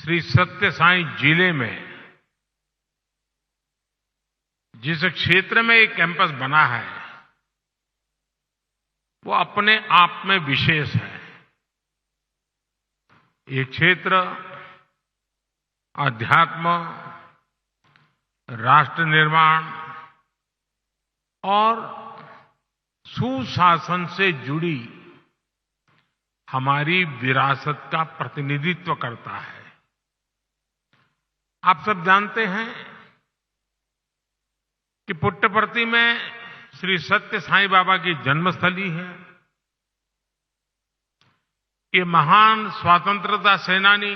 श्री सत्य साई जिले में जिस क्षेत्र में एक कैंपस बना है वो अपने आप में विशेष है। ये क्षेत्र अध्यात्म, राष्ट्र निर्माण और सुशासन से जुड़ी हमारी विरासत का प्रतिनिधित्व करता है। आप सब जानते हैं कि पुट्टपर्ती में श्री सत्य साई बाबा की जन्मस्थली है। ये महान स्वतंत्रता सेनानी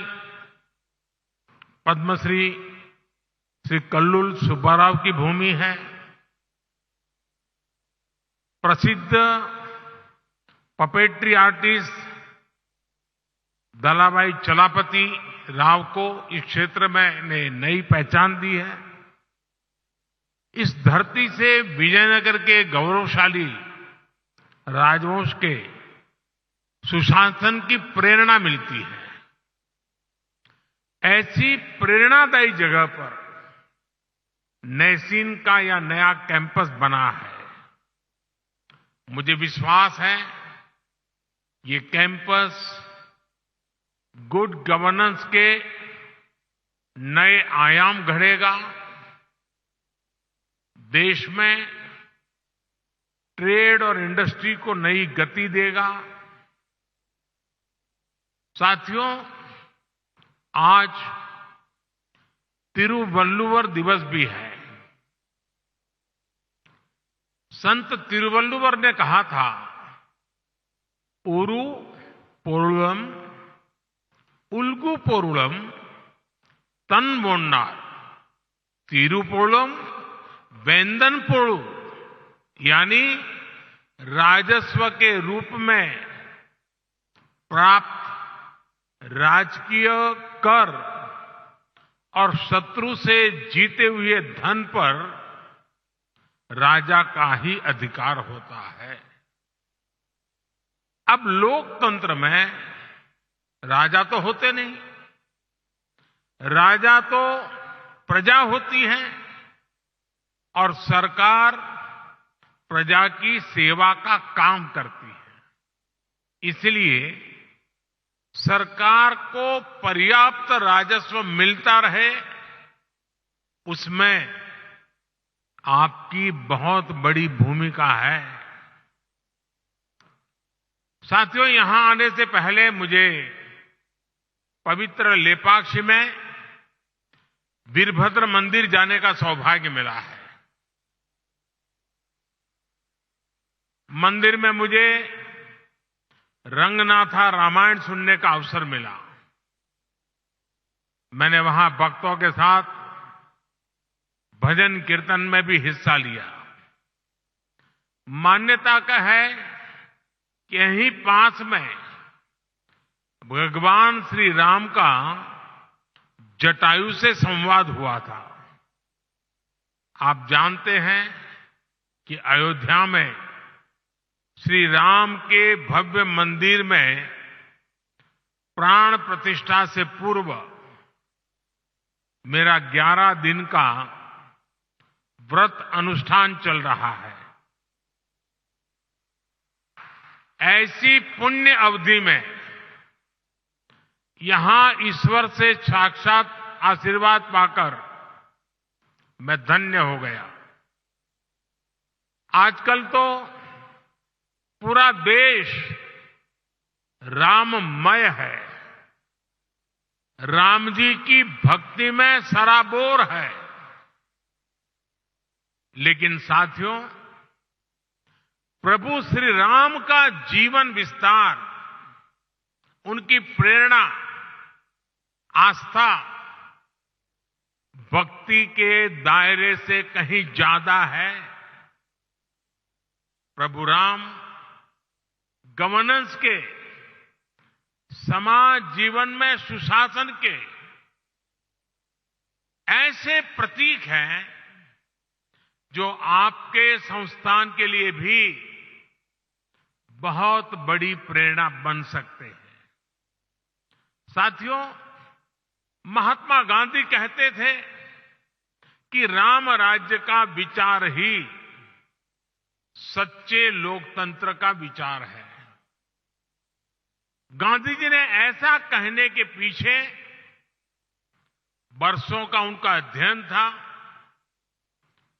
पद्मश्री श्री कल्लुल सुब्बाराव की भूमि है। प्रसिद्ध पपेट्री आर्टिस्ट दलाभाई चलापति राव को इस क्षेत्र में ने नई पहचान दी है। इस धरती से विजयनगर के गौरवशाली राजवंश के सुशासन की प्रेरणा मिलती है। ऐसी प्रेरणादायी जगह पर नैसीन का यह नया कैंपस बना है। मुझे विश्वास है ये कैंपस गुड गवर्नेंस के नए आयाम गढ़ेगा, देश में ट्रेड और इंडस्ट्री को नई गति देगा। साथियों, आज तिरुवल्लुवर दिवस भी है। संत तिरुवल्लुवर ने कहा था, ओरू पोरुलम उल्गु पोरुलम तनबोन्नार तिरुपोलम वेंदन पोड़ू, यानी राजस्व के रूप में प्राप्त राजकीय कर और शत्रु से जीते हुए धन पर राजा का ही अधिकार होता है। अब लोकतंत्र में राजा तो होते नहीं, राजा तो प्रजा होती है और सरकार प्रजा की सेवा का काम करती है। इसलिए सरकार को पर्याप्त राजस्व मिलता रहे, उसमें आपकी बहुत बड़ी भूमिका है। साथियों, यहां आने से पहले मुझे पवित्र लेपाक्षी में वीरभद्र मंदिर जाने का सौभाग्य मिला है। मंदिर में मुझे रंगनाथा रामायण सुनने का अवसर मिला। मैंने वहां भक्तों के साथ भजन कीर्तन में भी हिस्सा लिया। मान्यता का है कि यहीं पास में भगवान श्री राम का जटायु से संवाद हुआ था। आप जानते हैं कि अयोध्या में श्री राम के भव्य मंदिर में प्राण प्रतिष्ठा से पूर्व मेरा 11 दिन का व्रत अनुष्ठान चल रहा है। ऐसी पुण्य अवधि में यहां ईश्वर से साक्षात आशीर्वाद पाकर मैं धन्य हो गया। आजकल तो पूरा देश राममय है, राम जी की भक्ति में सराबोर है। लेकिन साथियों, प्रभु श्री राम का जीवन विस्तार, उनकी प्रेरणा, आस्था भक्ति के दायरे से कहीं ज्यादा है। प्रभु राम गवर्नेंस के, समाज जीवन में सुशासन के ऐसे प्रतीक हैं जो आपके संस्थान के लिए भी बहुत बड़ी प्रेरणा बन सकते हैं। साथियों, महात्मा गांधी कहते थे कि राम राज्य का विचार ही सच्चे लोकतंत्र का विचार है। गांधी जी ने ऐसा कहने के पीछे वर्षों का उनका अध्ययन था,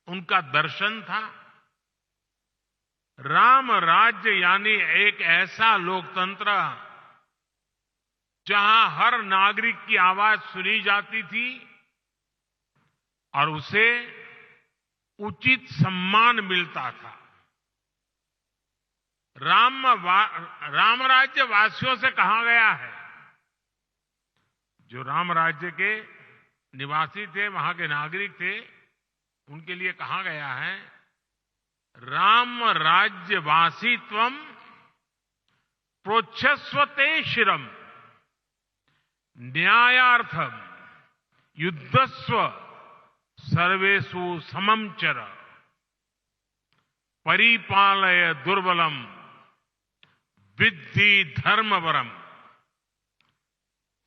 उनका दर्शन था। राम राज्य यानी एक ऐसा लोकतंत्र जहां हर नागरिक की आवाज सुनी जाती थी और उसे उचित सम्मान मिलता था। राम राज्य वासियों से कहा गया है, जो राम राज्य के निवासी थे, वहां के नागरिक थे, उनके लिए कहा गया है, राम राज्यवासी त्वम प्रोच्छस्वते शिरम न्यायार्थम युद्धस्व सर्वेषु समम चर परिपालय दुर्बलम विद्धि धर्मवरम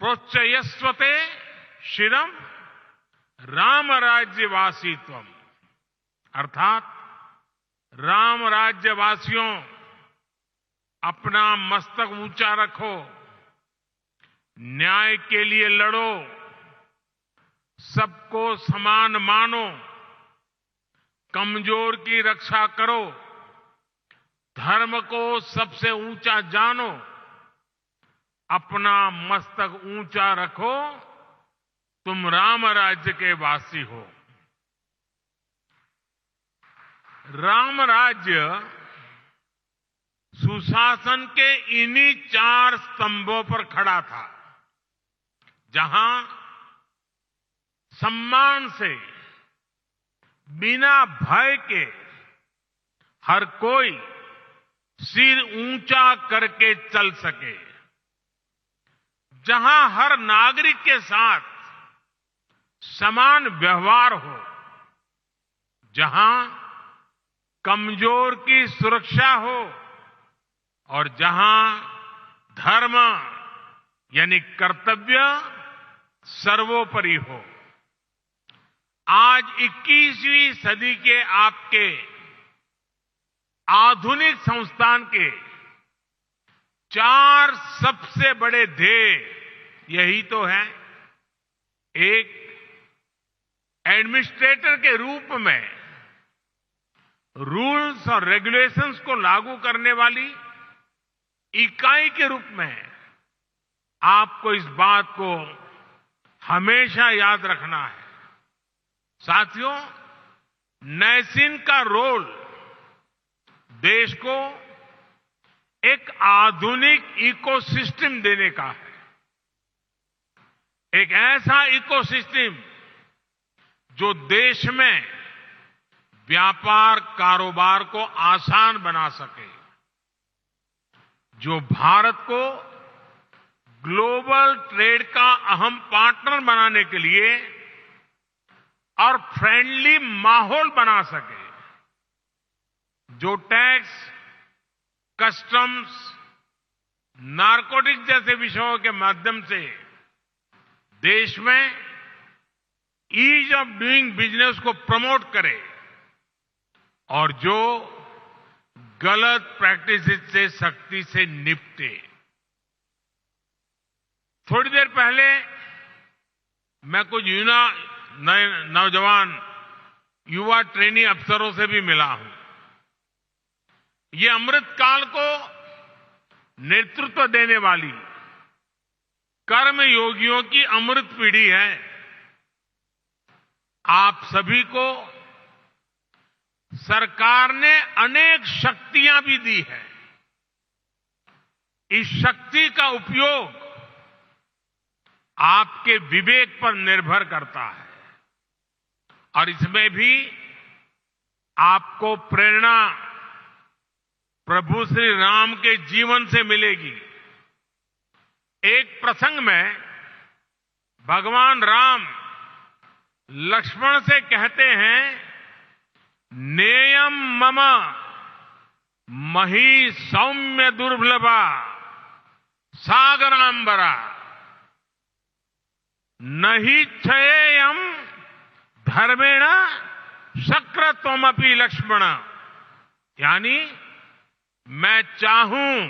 प्रोच्चयस्वते शिरम राम राज्यवासीत्वम। अर्थात राम राज्यवासियों, अपना मस्तक ऊंचा रखो, न्याय के लिए लड़ो, सबको समान मानो, कमजोर की रक्षा करो, धर्म को सबसे ऊंचा जानो, अपना मस्तक ऊंचा रखो, तुम राम राज्य के वासी हो। राम राज्य सुशासन के इन्हीं 4 स्तंभों पर खड़ा था, जहां सम्मान से, बिना भय के हर कोई सिर ऊंचा करके चल सके, जहां हर नागरिक के साथ समान व्यवहार हो, जहां कमजोर की सुरक्षा हो और जहां धर्म यानी कर्तव्य सर्वोपरि हो। आज 21वीं सदी के आपके आधुनिक संस्थान के 4 सबसे बड़े ध्येय यही तो है। एक, एडमिनिस्ट्रेटर के रूप में रूल्स और रेगुलेशंस को लागू करने वाली इकाई के रूप में आपको इस बात को हमेशा याद रखना है। साथियों, नैसिन का रोल देश को एक आधुनिक इकोसिस्टम देने का है। एक ऐसा इकोसिस्टम जो देश में व्यापार कारोबार को आसान बना सके, जो भारत को ग्लोबल ट्रेड का अहम पार्टनर बनाने के लिए और फ्रेंडली माहौल बना सके, जो टैक्स, कस्टम्स, नारकोटिक जैसे विषयों के माध्यम से देश में ईज ऑफ डूइंग बिजनेस को प्रमोट करे और जो गलत प्रैक्टिसेस से सख्ती से निपटे। थोड़ी देर पहले मैं कुछ नौजवान युवा ट्रेनी अफसरों से भी मिला हूं। ये अमृत काल को नेतृत्व देने वाली कर्म योगियों की अमृत पीढ़ी है। आप सभी को सरकार ने अनेक शक्तियां भी दी है। इस शक्ति का उपयोग आपके विवेक पर निर्भर करता है और इसमें भी आपको प्रेरणा प्रभु श्री राम के जीवन से मिलेगी। एक प्रसंग में भगवान राम लक्ष्मण से कहते हैं, नेयम मम मही सौम्य दुर्लभा सागरांबरा। न हि क्षयेयम् धर्मेण शक्रत्वमपि लक्ष्मण। यानी मैं चाहूं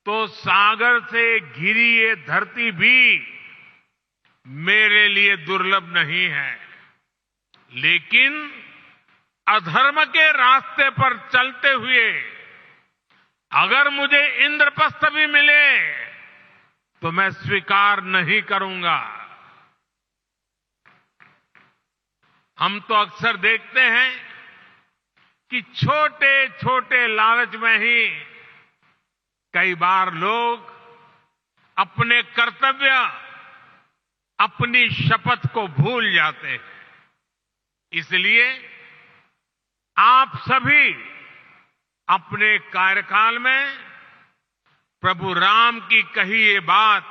तो सागर से घिरी ये धरती भी मेरे लिए दुर्लभ नहीं है, लेकिन अधर्म के रास्ते पर चलते हुए अगर मुझे इंद्रप्रस्थ भी मिले तो मैं स्वीकार नहीं करूंगा। हम तो अक्सर देखते हैं कि छोटे छोटे लालच में ही कई बार लोग अपने कर्तव्य, अपनी शपथ को भूल जाते हैं। इसलिए आप सभी अपने कार्यकाल में प्रभु राम की कही ये बात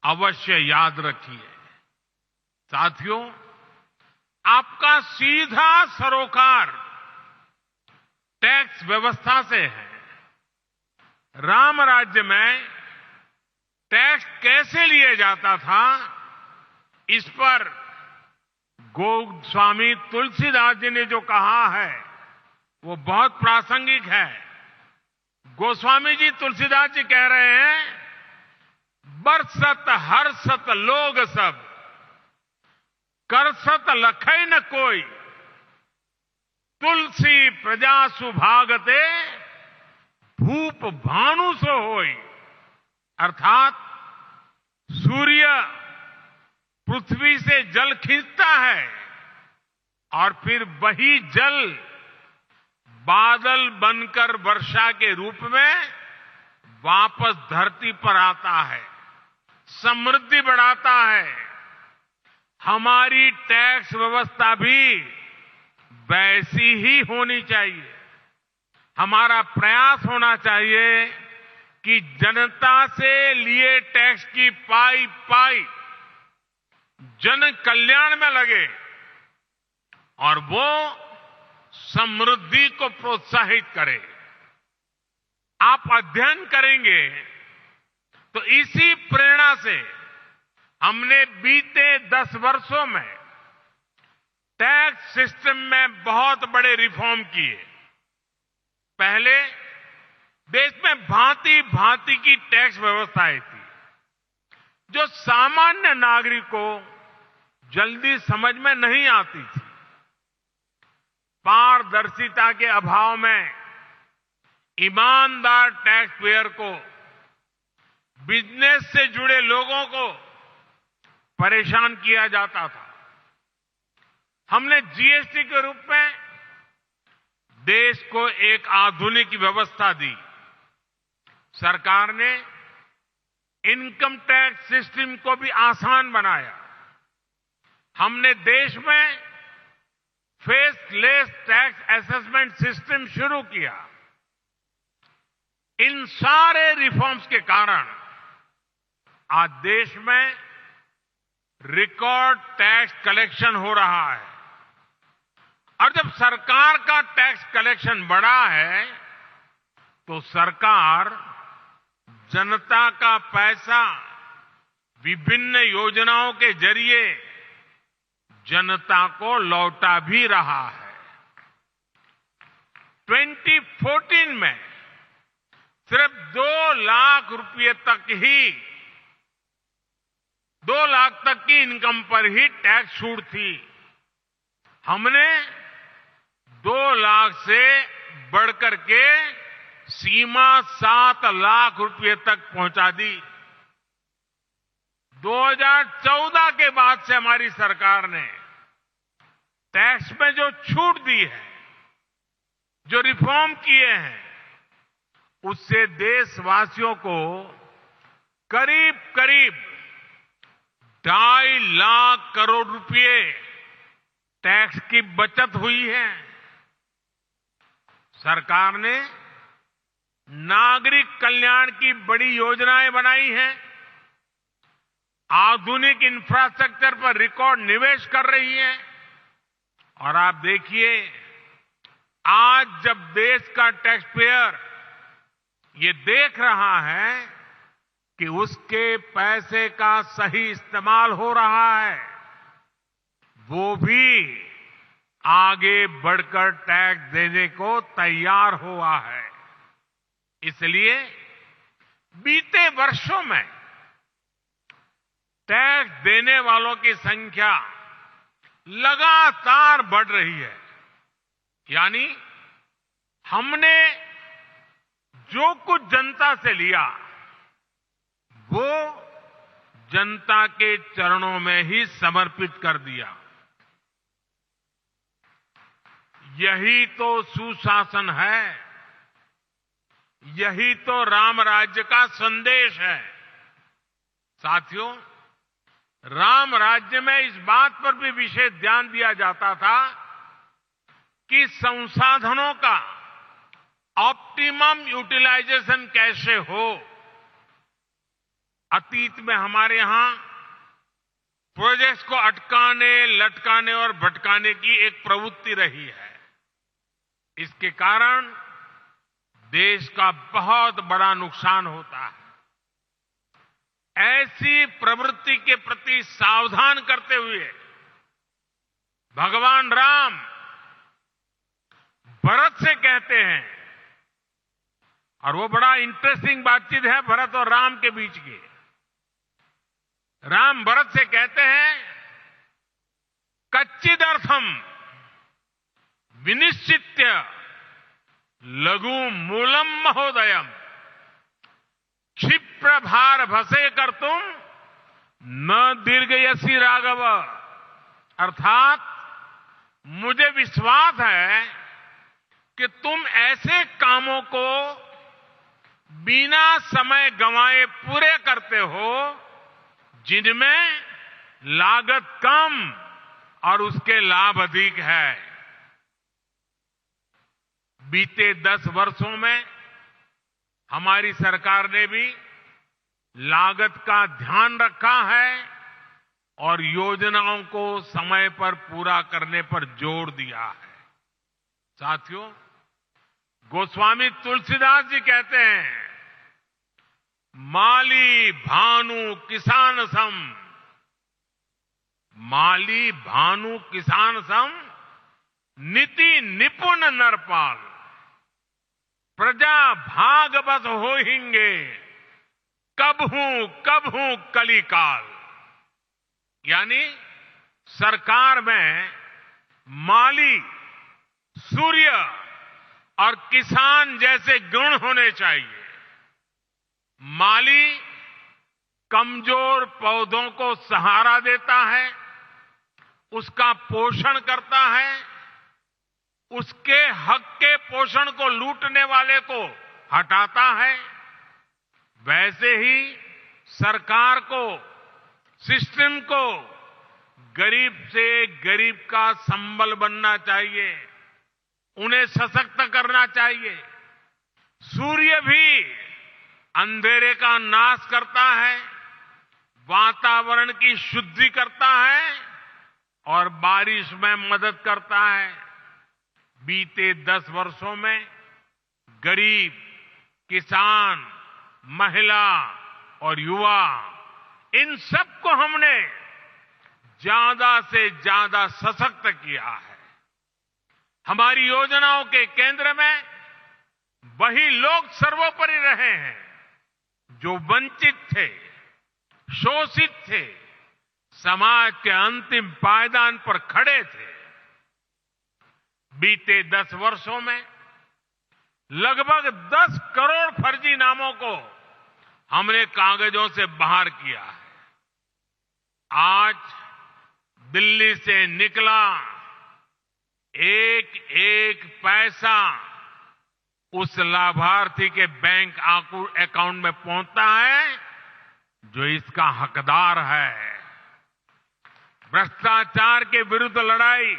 अवश्य याद रखिए। साथियों, आपका सीधा सरोकार टैक्स व्यवस्था से है। राम राज्य में टैक्स कैसे लिया जाता था, इस पर गोस्वामी तुलसीदास जी ने जो कहा है वो बहुत प्रासंगिक है। गोस्वामी जी तुलसीदास जी कह रहे हैं, बरसत हर्षत लोग सब, करसत लखै न कोई, तुलसी प्रजा सुभागते, भूप भानु सो होई। अर्थात सूर्य पृथ्वी से जल खींचता है और फिर वही जल बादल बनकर वर्षा के रूप में वापस धरती पर आता है, समृद्धि बढ़ाता है। हमारी टैक्स व्यवस्था भी वैसी ही होनी चाहिए। हमारा प्रयास होना चाहिए कि जनता से लिए टैक्स की पाई पाई जन कल्याण में लगे और वो समृद्धि को प्रोत्साहित करे। आप अध्ययन करेंगे तो इसी प्रेरणा से हमने बीते 10 वर्षों में टैक्स सिस्टम में बहुत बड़े रिफॉर्म किए। पहले देश में भांति भांति की टैक्स व्यवस्थाएं थी जो सामान्य नागरिक को जल्दी समझ में नहीं आती थी। पारदर्शिता के अभाव में ईमानदार टैक्स पेयर को, बिजनेस से जुड़े लोगों को परेशान किया जाता था। हमने जीएसटी के रूप में देश को एक आधुनिक व्यवस्था दी। सरकार ने इनकम टैक्स सिस्टम को भी आसान बनाया। हमने देश में फेसलेस टैक्स असेसमेंट सिस्टम शुरू किया। इन सारे रिफॉर्म्स के कारण आज देश में रिकॉर्ड टैक्स कलेक्शन हो रहा है। और जब सरकार का टैक्स कलेक्शन बढ़ा है तो सरकार जनता का पैसा विभिन्न योजनाओं के जरिए जनता को लौटा भी रहा है। 2014 में सिर्फ 2 लाख रुपए तक ही 2 लाख तक की इनकम पर ही टैक्स छूट थी। हमने 2 लाख से बढ़कर के सीमा 7 लाख रुपए तक पहुंचा दी। 2014 के बाद से हमारी सरकार ने टैक्स में जो छूट दी है, जो रिफॉर्म किए हैं, उससे देशवासियों को करीब करीब 2.5 लाख करोड़ रुपए टैक्स की बचत हुई है। सरकार ने नागरिक कल्याण की बड़ी योजनाएं बनाई हैं। आधुनिक इंफ्रास्ट्रक्चर पर रिकॉर्ड निवेश कर रही है। और आप देखिए, आज जब देश का टैक्स पेयर ये देख रहा है कि उसके पैसे का सही इस्तेमाल हो रहा है, वो भी आगे बढ़कर टैक्स देने को तैयार हुआ है। इसलिए बीते वर्षों में टैक्स देने वालों की संख्या लगातार बढ़ रही है। यानी हमने जो कुछ जनता से लिया, वो जनता के चरणों में ही समर्पित कर दिया। यही तो सुशासन है, यही तो राम राज्य का संदेश है। साथियों, राम राज्य में इस बात पर भी विशेष ध्यान दिया जाता था कि संसाधनों का ऑप्टिमम यूटिलाइजेशन कैसे हो। अतीत में हमारे यहां प्रोजेक्ट्स को अटकाने, लटकाने और भटकाने की एक प्रवृत्ति रही है। इसके कारण देश का बहुत बड़ा नुकसान होता है। ऐसी प्रवृत्ति के प्रति सावधान करते हुए भगवान राम भरत से कहते हैं, और वो बड़ा इंटरेस्टिंग बातचीत है भरत और राम के बीच की। राम भरत से कहते हैं, कच्चिदर्थम विनिश्चित्य लघु मूलम महोदयम क्षिप्र भार भसे कर तुम न दीर्घयसी राघव। अर्थात मुझे विश्वास है कि तुम ऐसे कामों को बिना समय गंवाए पूरे करते हो जिनमें लागत कम और उसके लाभ अधिक है। बीते 10 वर्षों में हमारी सरकार ने भी लागत का ध्यान रखा है और योजनाओं को समय पर पूरा करने पर जोर दिया है। साथियों, गोस्वामी तुलसीदास जी कहते हैं, माली भानु किसान सम, माली भानु किसान सम नीति निपुण नरपाल, प्रजा भागवत होहिंगे कबहू कलिकाल। यानी सरकार में माली, सूर्य और किसान जैसे गुण होने चाहिए। माली कमजोर पौधों को सहारा देता है, उसका पोषण करता है, उसके हक के पोषण को लूटने वाले को हटाता है। वैसे ही सरकार को, सिस्टम को गरीब से गरीब का संबल बनना चाहिए, उन्हें सशक्त करना चाहिए। सूर्य भी अंधेरे का नाश करता है, वातावरण की शुद्धि करता है और बारिश में मदद करता है। बीते 10 वर्षों में गरीब, किसान, महिला और युवा, इन सबको हमने ज्यादा से ज्यादा सशक्त किया है। हमारी योजनाओं के केंद्र में वही लोग सर्वोपरि रहे हैं जो वंचित थे, शोषित थे, समाज के अंतिम पायदान पर खड़े थे। बीते 10 वर्षों में लगभग 10 करोड़ फर्जी नामों को हमने कागजों से बाहर किया है। आज दिल्ली से निकला एक एक पैसा उस लाभार्थी के बैंक अकाउंट में पहुंचता है जो इसका हकदार है। भ्रष्टाचार के विरुद्ध लड़ाई,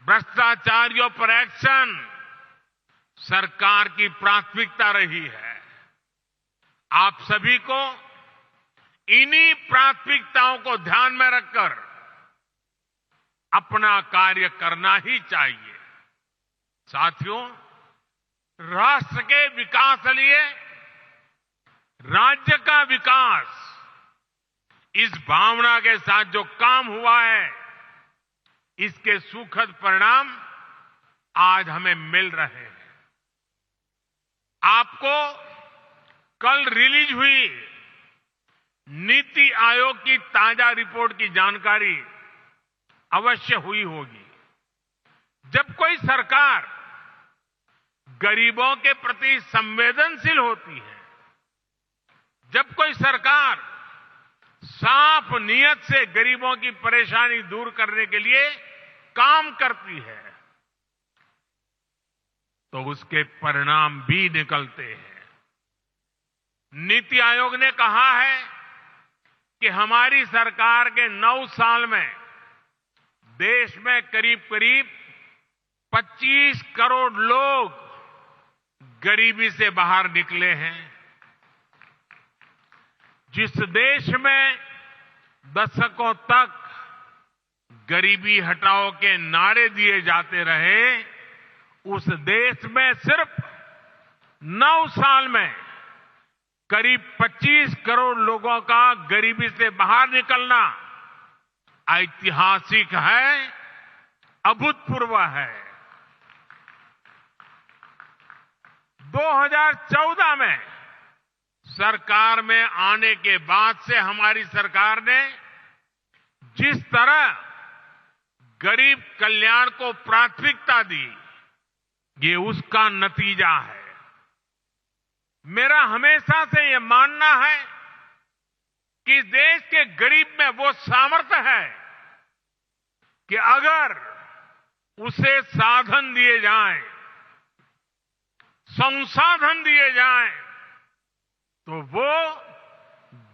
भ्रष्टाचारियों पर एक्शन सरकार की प्राथमिकता रही है। आप सभी को इन्हीं प्राथमिकताओं को ध्यान में रखकर अपना कार्य करना ही चाहिए। साथियों, राष्ट्र के विकास के लिए राज्य का विकास, इस भावना के साथ जो काम हुआ है, इसके सुखद परिणाम आज हमें मिल रहे हैं। आपको कल रिलीज हुई नीति आयोग की ताजा रिपोर्ट की जानकारी अवश्य हुई होगी। जब कोई सरकार गरीबों के प्रति संवेदनशील होती है, जब कोई सरकार साफ नीयत से गरीबों की परेशानी दूर करने के लिए काम करती है, तो उसके परिणाम भी निकलते हैं। नीति आयोग ने कहा है कि हमारी सरकार के 9 साल में देश में करीब करीब 25 करोड़ लोग गरीबी से बाहर निकले हैं। जिस देश में दशकों तक गरीबी हटाओ के नारे दिए जाते रहे, उस देश में सिर्फ 9 साल में करीब 25 करोड़ लोगों का गरीबी से बाहर निकलना ऐतिहासिक है, अभूतपूर्व है। 2014 में सरकार में आने के बाद से हमारी सरकार ने जिस तरह गरीब कल्याण को प्राथमिकता दी, ये उसका नतीजा है। मेरा हमेशा से ये मानना है कि देश के गरीब में वो सामर्थ्य है कि अगर उसे साधन दिए जाएं, संसाधन दिए जाएं, तो वो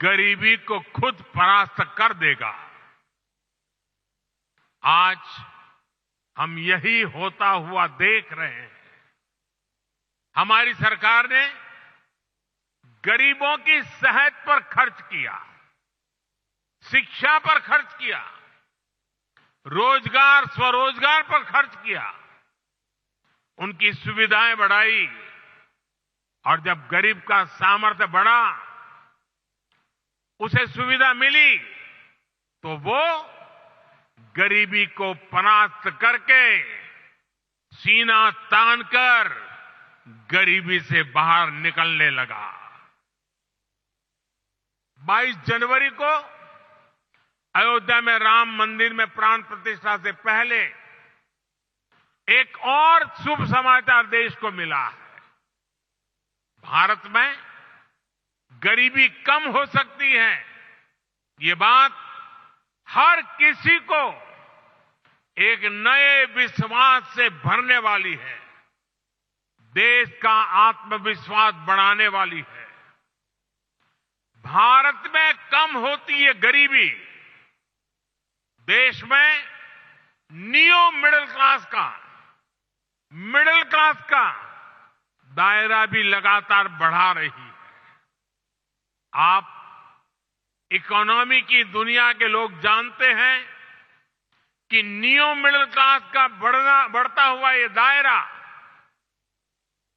गरीबी को खुद परास्त कर देगा। आज हम यही होता हुआ देख रहे हैं। हमारी सरकार ने गरीबों की सेहत पर खर्च किया, शिक्षा पर खर्च किया, रोजगार स्वरोजगार पर खर्च किया, उनकी सुविधाएं बढ़ाई, और जब गरीब का सामर्थ्य बढ़ा, उसे सुविधा मिली, तो वो गरीबी को परास्त करके सीना तानकर गरीबी से बाहर निकलने लगा। 22 जनवरी को अयोध्या में राम मंदिर में प्राण प्रतिष्ठा से पहले एक और शुभ समाचार देश को मिला है। भारत में गरीबी कम हो सकती है, ये बात हर किसी को एक नए विश्वास से भरने वाली है, देश का आत्मविश्वास बढ़ाने वाली है। भारत में कम होती है गरीबी, देश में नियो मिडिल क्लास का दायरा भी लगातार बढ़ा रही है। आप इकोनॉमी की दुनिया के लोग जानते हैं कि नियो मिडिल क्लास का बढ़ता हुआ ये दायरा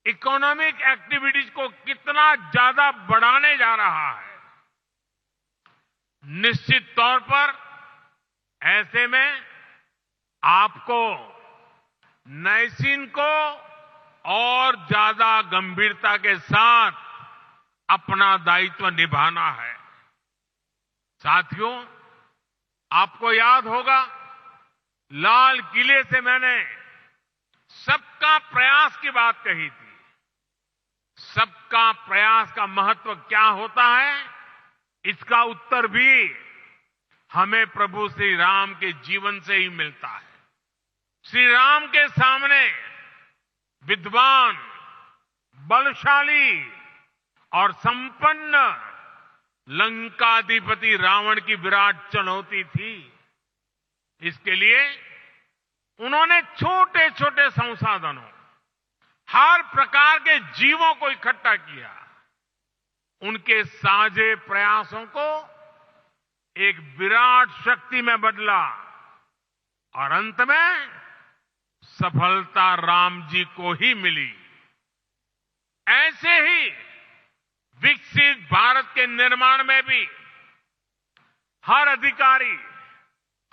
इकोनॉमिक एक्टिविटीज को कितना ज्यादा बढ़ाने जा रहा है। निश्चित तौर पर ऐसे में आपको नैसीन को और ज्यादा गंभीरता के साथ अपना दायित्व निभाना है। साथियों, आपको याद होगा, लाल किले से मैंने सबका प्रयास की बात कही थी। सबका प्रयास का महत्व क्या होता है, इसका उत्तर भी हमें प्रभु श्री राम के जीवन से ही मिलता है। श्री राम के सामने विद्वान, बलशाली और संपन्न लंकाधिपति रावण की विराट चुनौती थी। इसके लिए उन्होंने छोटे छोटे संसाधनों, हर प्रकार के जीवों को इकट्ठा किया, उनके साझे प्रयासों को एक विराट शक्ति में बदला, और अंत में सफलता राम जी को ही मिली। ऐसे ही विकसित भारत के निर्माण में भी हर अधिकारी,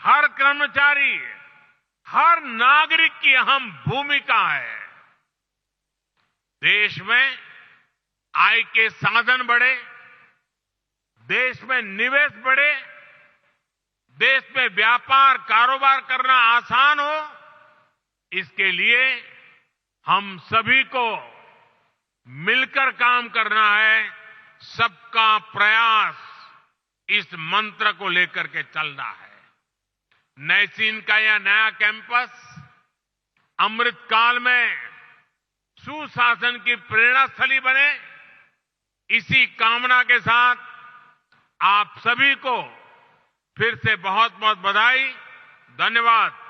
हर कर्मचारी, हर नागरिक की अहम भूमिका है। देश में आय के साधन बढ़े, देश में निवेश बढ़े, देश में व्यापार कारोबार करना आसान हो, इसके लिए हम सभी को मिलकर काम करना है। सबका प्रयास इस मंत्र को लेकर के चलना है। नैसीन का यह नया कैंपस अमृतकाल में सुशासन की प्रेरणा स्थली बने, इसी कामना के साथ आप सभी को फिर से बहुत बहुत बधाई, धन्यवाद।